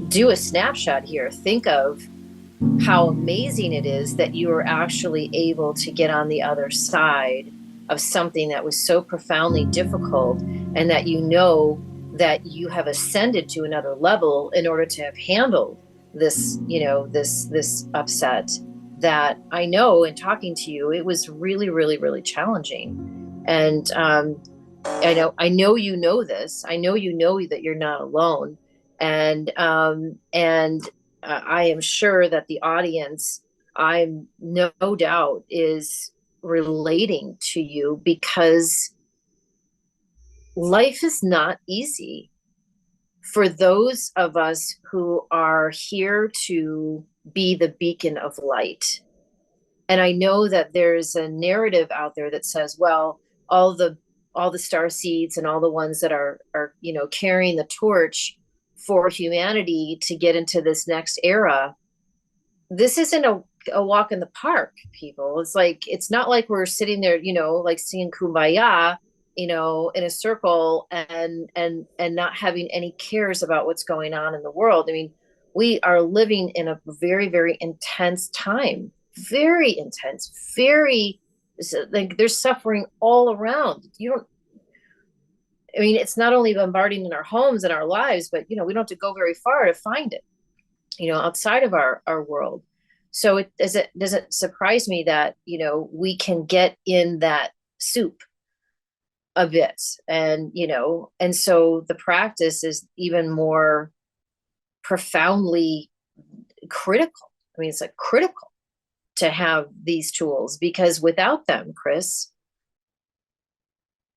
do a snapshot here. Think of how amazing it is that you were actually able to get on the other side of something that was so profoundly difficult, and that you know that you have ascended to another level in order to have handled this, this upset. That I know in talking to you, it was really, really, really challenging. And I know you know this. I know you know that you're not alone. And I am sure that the audience, I'm no doubt, is relating to you, because life is not easy for those of us who are here to be the beacon of light. And I know that there's a narrative out there that says, well, all the star seeds and all the ones that are carrying the torch for humanity to get into this next era, this isn't a walk in the park, people. It's not like we're sitting there, like singing Kumbaya, in a circle, and not having any cares about what's going on in the world. I mean, we are living in a very, very intense time, very intense, very, like, there's suffering all around. It's not only bombarding in our homes and our lives, but we don't have to go very far to find it, outside of our world. So it doesn't surprise me that we can get in that soup a bit, and so the practice is even more profoundly critical. It's like critical to have these tools, because without them, Chris,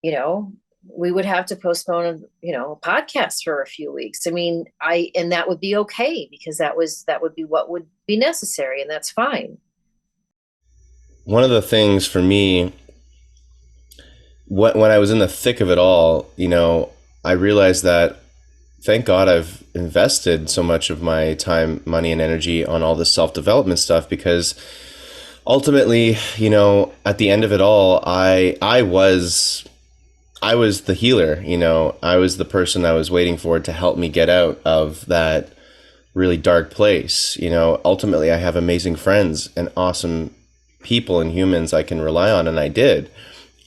we would have to postpone a podcast for a few weeks. And that would be okay, because that would be what would be necessary, and that's fine. One of the things for me, when I was in the thick of it all, I realized that, thank God I've invested so much of my time, money, and energy on all this self-development stuff, because ultimately, at the end of it all, I was the healer. I was the person I was waiting for to help me get out of that really dark place. Ultimately, I have amazing friends and awesome people and humans I can rely on, and I did.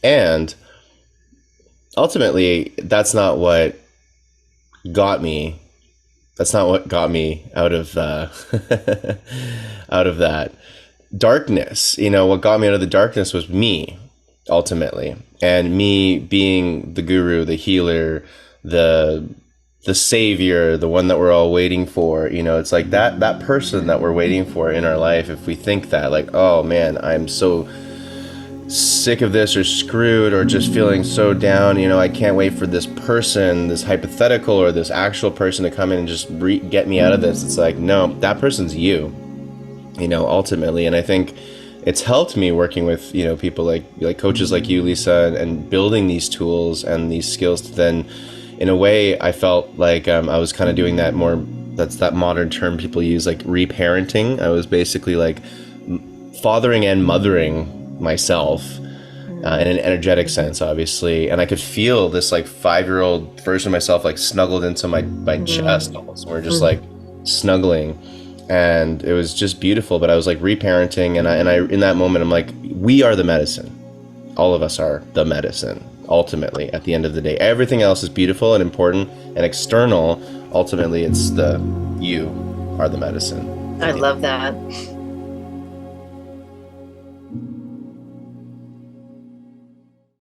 And ultimately, that's not what got me. That's not what got me out of out of that darkness. What got me out of the darkness was me, ultimately, and me being the guru, the healer, the savior, the one that we're all waiting for. It's like that person that we're waiting for in our life. If we think that, like, oh man, I'm so sick of this, or screwed, or just feeling so down, I can't wait for this person, this hypothetical or this actual person, to come in and just get me out of this. It's like, no, that person's you, ultimately. And I think it's helped me working with, people like coaches like you, Lisa, and building these tools and these skills to then, in a way, I felt like I was kind of doing that more, that's that modern term people use, like reparenting. I was basically like fathering and mothering myself in an energetic sense, obviously. And I could feel this like 5-year-old version of myself like snuggled into my chest almost. We're just like snuggling. And it was just beautiful. But I was like reparenting, and I in that moment, I'm like, we are the medicine. All of us are the medicine, ultimately, at the end of the day. Everything else is beautiful and important and external. Ultimately, it's you are the medicine. I love that.